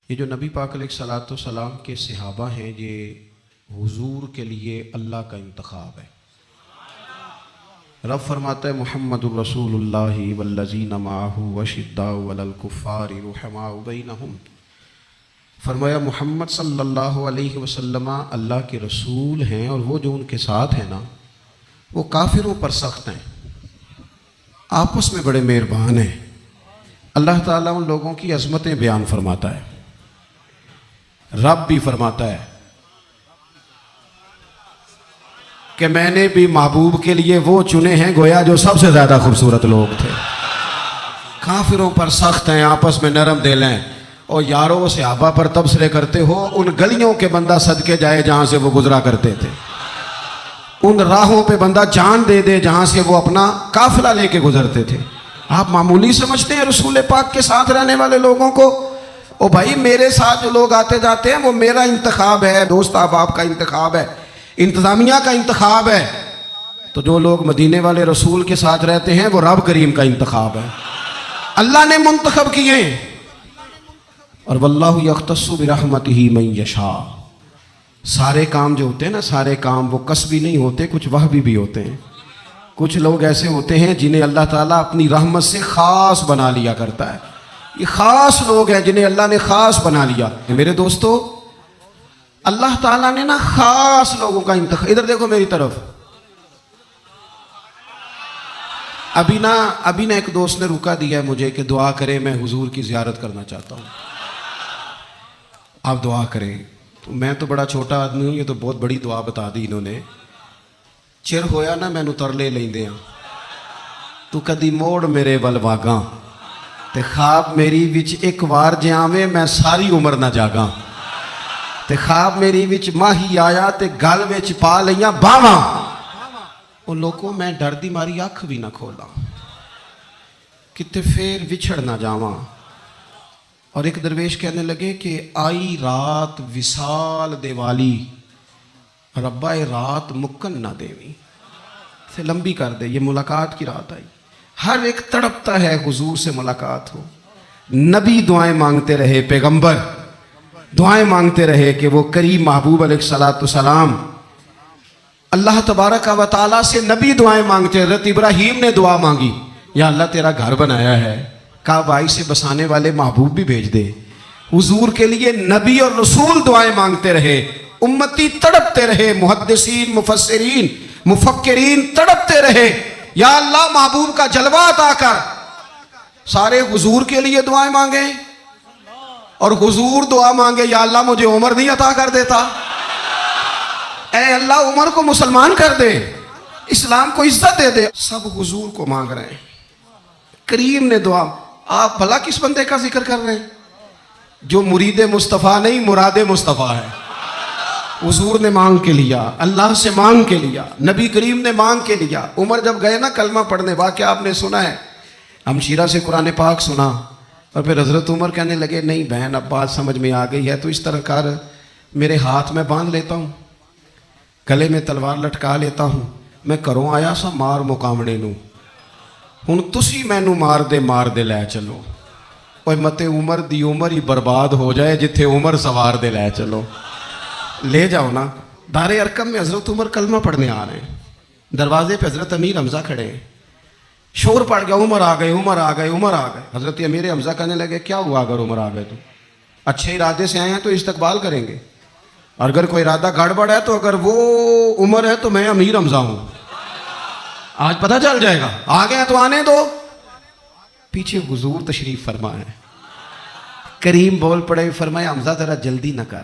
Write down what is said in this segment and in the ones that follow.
یہ جو نبی پاک علیہ الصلوۃ والسلام کے صحابہ ہیں، یہ حضور کے لیے اللہ کا انتخاب ہے۔ رب فرماتا ہے محمد الرسول اللہ والذین معہ وشداء علی الکفار رحماء بینہم۔ فرمایا محمد صلی اللہ علیہ وسلم اللہ کے رسول ہیں، اور وہ جو ان کے ساتھ ہیں نا، وہ کافروں پر سخت ہیں، آپس میں بڑے مہربان ہیں۔ اللہ تعالیٰ ان لوگوں کی عظمتیں بیان فرماتا ہے۔ رب بھی فرماتا ہے کہ میں نے بھی محبوب کے لیے وہ چنے ہیں گویا جو سب سے زیادہ خوبصورت لوگ تھے۔ کافروں پر سخت ہیں، آپس میں نرم دل ہیں، اور یاروں صحابہ پر تبصرے کرتے ہو، ان گلیوں کے بندہ صدقے جائے جہاں سے وہ گزرا کرتے تھے، ان راہوں پہ بندہ جان دے دے جہاں سے وہ اپنا قافلہ لے کے گزرتے تھے۔ آپ معمولی سمجھتے ہیں رسول پاک کے ساتھ رہنے والے لوگوں کو؟ او بھائی، میرے ساتھ جو لوگ آتے جاتے ہیں وہ میرا انتخاب ہے، دوست احباب کا انتخاب ہے، انتظامیہ کا انتخاب ہے۔ تو جو لوگ مدینے والے رسول کے ساتھ رہتے ہیں وہ رب کریم کا انتخاب ہے، اللہ نے منتخب کیے۔ اور واللہ یختص برحمتہ من یشاء۔ سارے کام جو ہوتے ہیں نا، سارے کام وہ کسبی نہیں ہوتے، کچھ وہبی بھی ہوتے ہیں۔ کچھ لوگ ایسے ہوتے ہیں جنہیں اللہ تعالیٰ اپنی رحمت سے خاص بنا لیا کرتا ہے۔ یہ خاص لوگ ہیں جنہیں اللہ نے خاص بنا لیا۔ میرے دوستو، اللہ تعالیٰ نے نا خاص لوگوں کا انتخاب، ادھر دیکھو میری طرف۔ ابھی نا ایک دوست نے روکا دیا ہے مجھے کہ دعا کریں، میں حضور کی زیارت کرنا چاہتا ہوں، آپ دعا کریں۔ تو میں تو بڑا چھوٹا آدمی ہوں، یہ تو بہت بڑی دعا بتا دی انہوں نے۔ چر ہویا نا مینوں ترلے لیندے ہاں، تو کدی موڑ میرے ول واگاں، تے خواب میری وچ ایک وار جے آویں میں ساری عمر نہ جاگاں، تے خواب میری وچ ماہی آیا تے گل وچ پا لیاں باواں، ان لوگوں میں ڈر دی ماری اکھ بھی نہ کھولاں، کتے پھر وچھڑ نہ جاواں۔ اور ایک درویش کہنے لگے کہ آئی رات وصال دے والی، ربا رات مکن نہ دیویں، سے لمبی کر دے، یہ ملاقات کی رات آئی۔ ہر ایک تڑپتا ہے حضور سے ملاقات ہو۔ نبی دعائیں مانگتے رہے، پیغمبر دعائیں مانگتے رہے کہ وہ کریم محبوب علیہ الصلوۃ والسلام اللہ تبارک و تعالیٰ سے نبی دعائیں مانگتے۔ حضرت ابراہیم نے دعا مانگی، یا اللہ تیرا گھر بنایا ہے، کعبہ سے بسانے والے محبوب بھی بھیج دے۔ حضور کے لیے نبی اور رسول دعائیں مانگتے رہے، امتی تڑپتے رہے، محدثین، مفسرین، مفکرین تڑپتے رہے، یا اللہ محبوب کا جلوہ عطا کر۔ سارے حضور کے لیے دعائیں مانگیں، اور حضور دعا مانگے، یا اللہ مجھے عمر نہیں عطا کر دیتا، اے اللہ عمر کو مسلمان کر دے، اسلام کو عزت دے دے۔ سب حضور کو مانگ رہے ہیں۔ کریم نے دعا، آپ بھلا کس بندے کا ذکر کر رہے ہیں جو مرید مصطفیٰ نہیں مراد مصطفیٰ ہے؟ حضور نے مانگ کے لیا، اللہ سے مانگ کے لیا، نبی کریم نے مانگ کے لیا۔ عمر جب گئے نا کلمہ پڑھنے، واقعہ آپ نے سنا ہے، ہمشیرہ سے قرآن پاک سنا، اور پھر حضرت عمر کہنے لگے نہیں بہن اب بات سمجھ میں آ گئی ہے، تو اس طرح کر، میرے ہاتھ میں باندھ لیتا ہوں، گلے میں تلوار لٹکا لیتا ہوں، میں کروں آیا سا مار مقامنے نو، ہن تسی مینوں مار دے لے چلو۔ اوے متے عمر دی عمر ہی برباد ہو جائے جتھے عمر سوار دے لے چلو، لے جاؤ نا۔ دار ارقم میں حضرت عمر کلمہ پڑھنے آ رہے ہیں، دروازے پہ حضرت امیر حمزہ کھڑے ہیں، شور پڑ گیا، عمر آ گئے، عمر آ گئے، عمر آ گئے۔ حضرت امیر حمزہ کہنے لگے کیا ہوا اگر عمر آ گئے تو؟ اچھے ارادے سے آئے ہیں تو استقبال کریں گے، اور اگر کوئی ارادہ گڑبڑ ہے تو اگر وہ عمر ہے تو میں امیر حمزہ ہوں، آج پتہ چل جائے گا، آ گئے تو آنے دو۔ پیچھے حضور تشریف فرما ہے، کریم بول پڑے، فرمایا حمزہ ذرا جلدی نہ کر،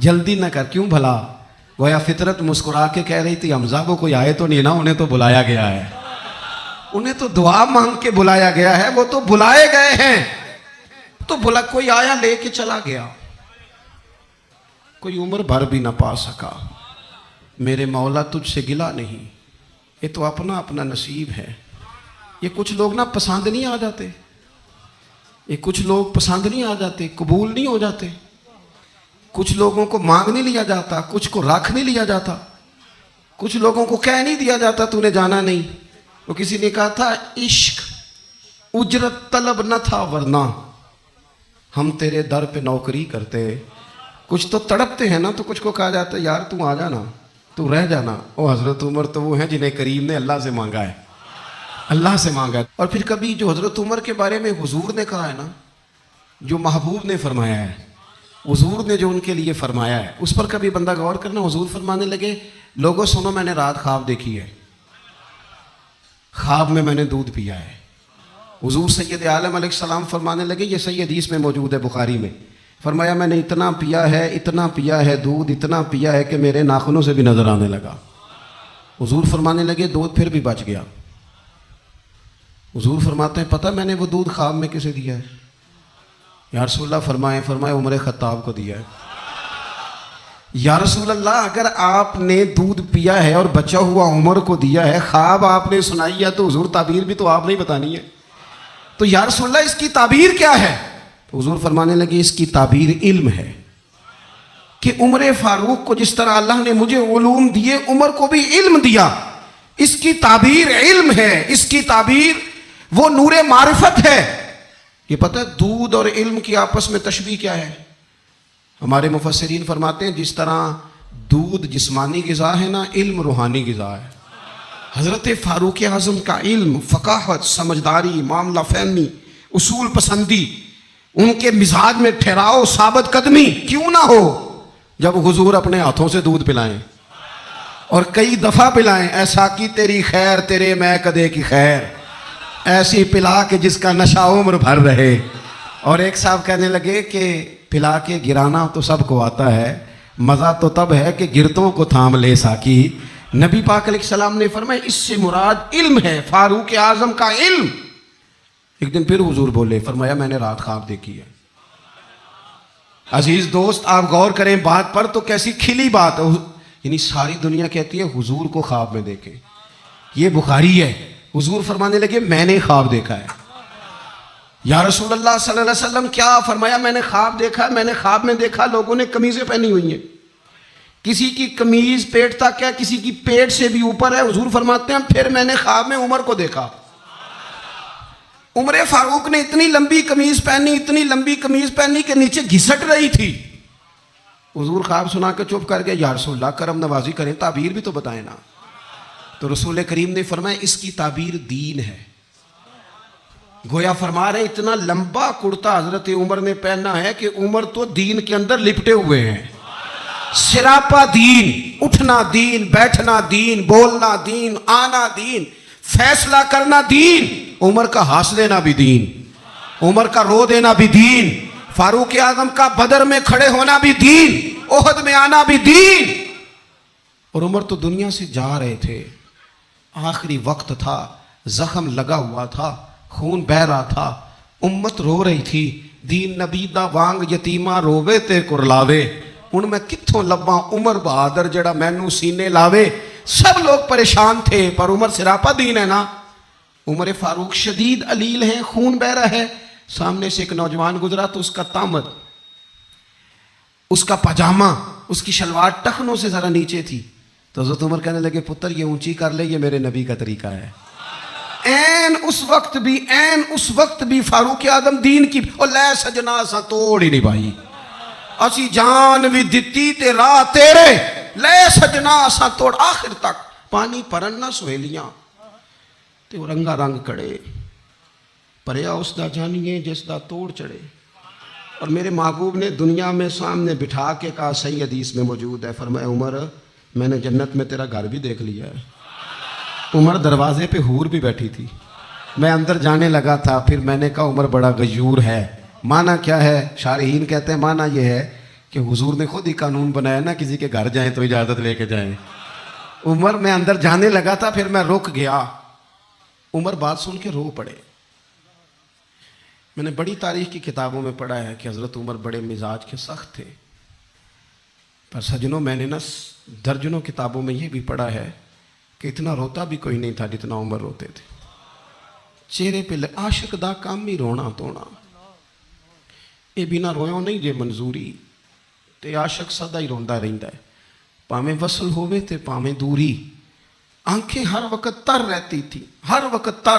جلدی نہ کر۔ کیوں بھلا؟ گویا فطرت مسکرا کے کہہ رہی تھی حمزہ کو کوئی آئے تو نہیں نا، انہیں تو بلایا گیا ہے، انہیں تو دعا مانگ کے بلایا گیا ہے، وہ تو بلائے گئے ہیں، تو کوئی آیا لے کے چلا گیا، کوئی عمر بھر بھی نہ پا سکا۔ میرے مولا تجھ سے گلا نہیں، یہ تو اپنا اپنا نصیب ہے۔ یہ کچھ لوگ نا پسند نہیں آ جاتے، یہ کچھ لوگ پسند نہیں آ جاتے، قبول نہیں ہو جاتے، کچھ لوگوں کو مانگ نہیں لیا جاتا، کچھ کو رکھ نہیں لیا جاتا، کچھ لوگوں کو کہہ نہیں دیا جاتا تو نے جانا نہیں۔ وہ کسی نے کہا تھا عشق اجرت طلب نہ تھا ورنہ ہم تیرے در پہ نوکری کرتے. کچھ تو تڑپتے ہیں نا, تو کچھ کو کہا جاتا ہے یار تو آ جانا, تو رہ جانا. وہ حضرت عمر تو وہ ہیں جنہیں کریم نے اللہ سے مانگا ہے, اللہ سے مانگا ہے. اور پھر کبھی جو حضرت عمر کے بارے میں حضور نے کہا ہے نا, جو محبوب نے فرمایا ہے, حضور نے جو ان کے لیے فرمایا ہے, اس پر کبھی بندہ غور کرنا. حضور فرمانے لگے لوگوں سنو میں نے رات خواب دیکھی ہے, خواب میں نے دودھ پیا ہے. حضور سید عالم علیہ السلام فرمانے لگے, یہ صحیح حدیث میں موجود ہے بخاری میں, فرمایا میں نے اتنا پیا ہے دودھ, اتنا پیا ہے کہ میرے ناخنوں سے بھی نظر آنے لگا. حضور فرمانے لگے دودھ پھر بھی بچ گیا. حضور فرماتے ہیں پتہ میں نے وہ دودھ خواب میں کسے دیا ہے؟ یا رسول اللہ فرمایا عمر خطاب کو دیا ہے. یا رسول اللہ اگر آپ نے دودھ پیا ہے اور بچا ہوا عمر کو دیا ہے, خواب آپ نے سنائی ہے, تو حضور تعبیر بھی تو آپ نے بتانی ہے. تو یا رسول اللہ اس کی تعبیر کیا ہے؟ حضور فرمانے لگے اس کی تعبیر علم ہے, کہ عمر فاروق کو جس طرح اللہ نے مجھے علوم دیے عمر کو بھی علم دیا. اس کی تعبیر علم ہے, اس کی تعبیر وہ نور معرفت ہے. یہ پتہ ہے دودھ اور علم کی آپس میں تشبیہ کیا ہے؟ ہمارے مفسرین فرماتے ہیں جس طرح دودھ جسمانی غذا ہے نا, علم روحانی غذا ہے. حضرت فاروق اعظم کا علم, فقاہت, سمجھداری, معاملہ فہمی, اصول پسندی, ان کے مزاج میں ٹھہراؤ, ثابت قدمی کیوں نہ ہو جب حضور اپنے ہاتھوں سے دودھ پلائیں اور کئی دفعہ پلائیں. ایسا کی تیری خیر تیرے میں کدے کی خیر, ایسی پلا کے جس کا نشہ عمر بھر رہے. اور ایک صاحب کہنے لگے کہ پلا کے گرانا تو سب کو آتا ہے, مزہ تو تب ہے کہ گرتوں کو تھام لے ساکی. نبی پاک علیہ السلام نے فرمایا اس سے مراد علم ہے, فاروق اعظم کا علم. ایک دن پھر حضور بولے, فرمایا میں نے رات خواب دیکھی ہے. عزیز دوست آپ غور کریں بات پر, تو کیسی کھلی بات ہے. یعنی ساری دنیا کہتی ہے حضور کو خواب میں دیکھیں, یہ بخاری ہے. حضور فرمانے لگے میں نے خواب دیکھا ہے. یا رسول اللہ صلی اللہ علیہ وسلم کیا؟ فرمایا میں نے خواب دیکھا, میں نے خواب میں دیکھا لوگوں نے قمیضیں پہنی ہوئی ہیں, کسی کی قمیض پیٹ تک ہے, کسی کی پیٹ سے بھی اوپر ہے. حضور فرماتے ہیں پھر میں نے خواب میں عمر کو دیکھا. عمر فاروق نے اتنی لمبی قمیض پہنی, اتنی لمبی قمیض پہنی کہ نیچے گھسٹ رہی تھی. حضور خواب سنا کے چپ کر گئے. یا رسول اللہ کرم نوازی کریں, تعبیر بھی تو بتائیں نا. تو رسول کریم نے فرمایا اس کی تعبیر دین ہے. گویا فرما رہے اتنا لمبا کرتا حضرت عمر نے پہنا ہے کہ عمر تو دین کے اندر لپٹے ہوئے ہیں. سراپا دین, اٹھنا دین, بیٹھنا دین, بولنا دین, آنا دین, فیصلہ کرنا دین. عمر کا ہانس دینا بھی دین, عمر کا رو دینا بھی دین, فاروق اعظم کا بدر میں کھڑے ہونا بھی دین, احد میں آنا بھی دین. اور عمر تو دنیا سے جا رہے تھے, آخری وقت تھا, زخم لگا ہوا تھا, خون بہ رہا تھا, امت رو رہی تھی. دین نبی دا وانگ یتیمہ رووے تے کرلاوے, ان میں کتھوں لباں عمر بہادر جڑا مینوں سینے لاوے. سب لوگ پریشان تھے, پر عمر سراپا دین ہے نا. عمر فاروق شدید علیل ہے, خون بہ رہا ہے. سامنے سے ایک نوجوان گزرا تو اس کا تامد, اس کا پاجامہ, اس کی شلوار ٹخنوں سے ذرا نیچے تھی. تو حضرت عمر کہنے لگے پتر یہ اونچی کر لے, یہ میرے نبی کا طریقہ ہے. این اس وقت بھی فاروق اعظم دین کی اور لے سجنا سا توڑ ہی نہیں بھائی, اسی جان بھی دتی تے راہ تیرے, لے سجنا سا توڑ. آخر تک پانی پرن نہ سہیلیاں تے رنگا رنگ کڑے, پریا اس دا جانیے جس دا توڑ چڑھے. اور میرے محبوب نے دنیا میں سامنے بٹھا کے کہا, صحیح حدیث میں موجود ہے, فرمایا عمر میں نے جنت میں تیرا گھر بھی دیکھ لیا ہے. عمر دروازے پہ حور بھی بیٹھی تھی, میں اندر جانے لگا تھا, پھر میں نے کہا عمر بڑا غیور ہے. معنی کیا ہے؟ شارحین کہتے ہیں معنی یہ ہے کہ حضور نے خود ہی قانون بنایا نا, کسی کے گھر جائیں تو اجازت لے کے جائیں. عمر میں اندر جانے لگا تھا, پھر میں رک گیا. عمر بات سن کے رو پڑے. میں نے بڑی تاریخ کی کتابوں میں پڑھا ہے کہ حضرت عمر بڑے مزاج کے سخت تھے, پر سجنوں میں نے نا درجنوں کتابوں میں یہ بھی پڑھا ہے کہ اتنا روتا بھی کوئی نہیں تھا جتنا عمر روتے تھے. چہرے پہ عاشق دا کام ہی رونا تونا, یہ بنا رویوں نہیں جے منظوری, تے عاشق سدا ہی روندا رہندا ہے, پاویں وصل ہووے تے پاویں دوری. آنکھیں ہر وقت تر رہتی تھی, ہر وقت تر.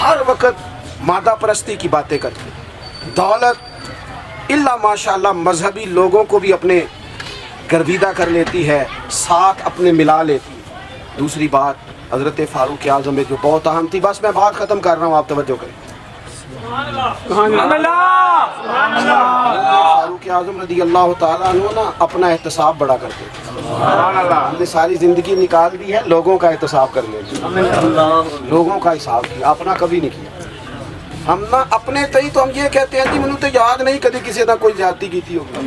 ہر وقت مادہ پرستی کی باتیں کرتے ہیں، دولت الا ماشاءاللہ مذہبی لوگوں کو بھی اپنے گرویدہ کر لیتی ہے، ساتھ اپنے ملا لیتی ہے۔ دوسری بات حضرت فاروق اعظم میں جو بہت اہم تھی، بس میں بات ختم کر رہا ہوں، آپ توجہ کریں۔ فاروق اعظم رضی اللہ تعالیٰ عنہ نا اپنا احتساب بڑا کرتے تھے۔ ہم نے ساری زندگی نکال دی ہے لوگوں کا احتساب کرنے میں، لوگوں کا حساب کیا، اپنا کبھی نہیں کیا۔ ہم نا اپنے تئی تو ہم یہ کہتے ہیں جی مجھے تو یاد نہیں کبھی کسی نے کوئی زیادتی کی تھی ہوگی،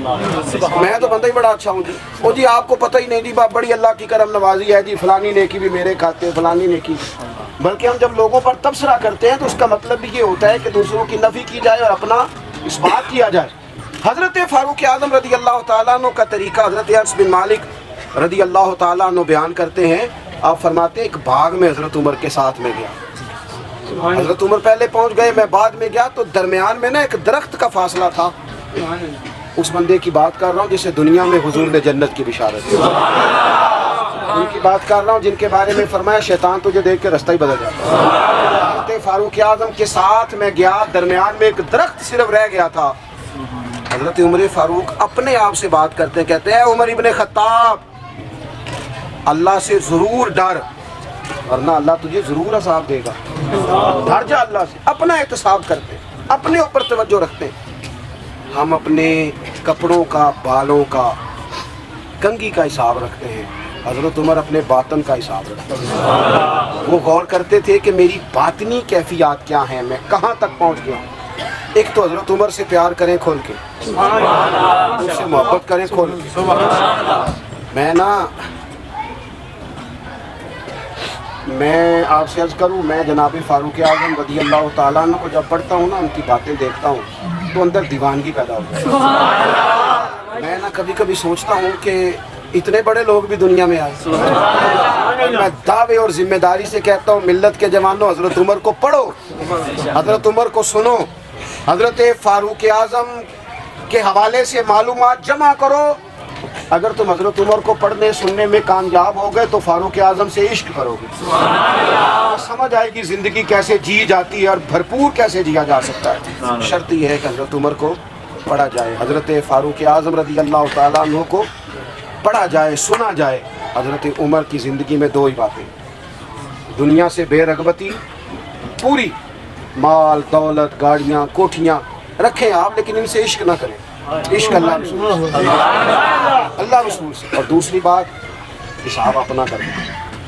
میں تو بندہ ہی بڑا اچھا ہوں جی، وہ جی آپ کو پتہ ہی نہیں جی بڑی اللہ کی کرم نوازی ہے جی، فلانی نیکی بھی میرے کھاتے، فلانی نیکی۔ بلکہ ہم جب لوگوں پر تبصرہ کرتے ہیں تو اس کا مطلب بھی یہ ہوتا ہے کہ دوسروں کی نفی کی جائے اور اپنا اس بات کیا جائے۔ حضرت فاروق اعظم رضی اللہ تعالیٰ عنہ کا طریقہ حضرت انس بن مالک رضی اللہ تعالیٰ عنہ بیان کرتے ہیں۔ آپ فرماتے ہیں ایک باغ میں حضرت عمر کے ساتھ میں گیا، حضرت عمر پہلے پہنچ گئے، میں بعد میں گیا، تو درمیان میں نا ایک درخت کا فاصلہ تھا۔ اس بندے کی بات کر رہا ہوں جسے دنیا میں حضور نے جنت کی بشارت دی، ان کی بات کر رہا ہوں جن کے بارے میں فرمایا شیطان تجھے دیکھ کے رستہ ہی بدل جاتا ہے۔ حضرت فاروق اعظم کے ساتھ میں گیا، درمیان میں ایک درخت صرف رہ گیا تھا۔ حضرت عمر فاروق اپنے آپ سے بات کرتے ہیں، کہتے ہیں عمر ابن خطاب اللہ سے ضرور ڈر، ورنہ اللہ تجھے ضرور عذاب دے گا، ڈر جا اللہ سے۔ اپنا احتساب کرتے ہیں، اپنے اوپر توجہ رکھتے ہیں۔ ہم اپنے کپڑوں کا، بالوں کا، کنگھی کا حساب رکھتے ہیں، حضرت عمر اپنے باطن کا حساب رکھتے ہیں۔ وہ غور کرتے تھے کہ میری باطنی کیفیات کیا ہیں، میں کہاں تک پہنچ گیا ہوں۔ ایک تو حضرت عمر سے پیار کریں کھول کے، ان سے محبت کریں کھول کے۔ میں آپ سے عرض کروں، میں جناب فاروق اعظم رضی اللہ تعالیٰ عنہ کو جب پڑھتا ہوں نا، ان کی باتیں دیکھتا ہوں تو اندر دیوانگی پیدا ہوتی ہے۔ میں نا کبھی کبھی سوچتا ہوں کہ اتنے بڑے لوگ بھی دنیا میں آئے۔ میں دعوے اور ذمہ داری سے کہتا ہوں ملت کے جوانوں، حضرت عمر کو پڑھو، حضرت عمر کو سنو، حضرت فاروق اعظم کے حوالے سے معلومات جمع کرو۔ اگر تم حضرت عمر کو پڑھنے سننے میں کامیاب ہو گئے تو فاروق اعظم سے عشق کرو گے، سمجھ آئے گی زندگی کیسے جی جاتی ہے اور بھرپور کیسے جیا جا سکتا ہے۔ شرط یہ ہے کہ حضرت عمر کو پڑھا جائے، حضرت فاروق اعظم رضی اللہ تعالیٰ عنہ کو پڑھا جائے، سنا جائے۔ حضرت عمر کی زندگی میں دو ہی باتیں، دنیا سے بے رغبتی پوری، مال دولت گاڑیاں کوٹھیاں رکھیں آپ، لیکن ان سے عشق نہ کریں، عشق اللہ رسول سے، اللہ رسول سے۔ اور دوسری بات حساب اپنا کرنا،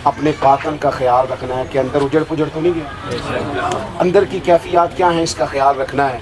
اپنے باطن کا خیال رکھنا ہے کہ اندر اجڑ پجڑ تو نہیں گیا، اندر کی کیفیات کیا ہیں اس کا خیال رکھنا ہے۔